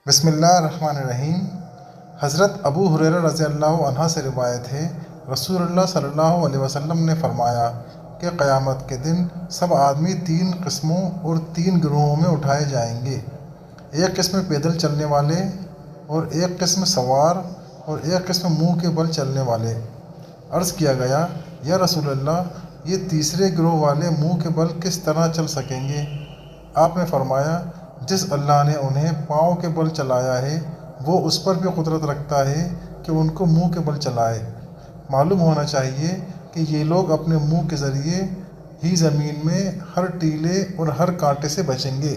بسم اللہ الرحمن الرحیم۔ حضرت ابو ہریرہ رضی اللہ عنہ سے روایت ہے، رسول اللہ صلی اللہ علیہ وسلم نے فرمایا کہ قیامت کے دن سب آدمی 3 قسموں اور 3 گروہوں میں اٹھائے جائیں گے۔ ایک قسم پیدل چلنے والے، اور ایک قسم سوار، اور ایک قسم منہ کے بل چلنے والے۔ عرض کیا گیا، یا رسول اللہ، یہ تیسرے گروہ والے منہ کے بل کس طرح چل سکیں گے؟ آپ نے فرمایا، جس اللہ نے انہیں پاؤں کے بل چلایا ہے وہ اس پر بھی قدرت رکھتا ہے کہ ان کو منہ کے بل چلائے۔ معلوم ہونا چاہیے کہ یہ لوگ اپنے منہ کے ذریعے ہی زمین میں ہر ٹیلے اور ہر کانٹے سے بچیں گے۔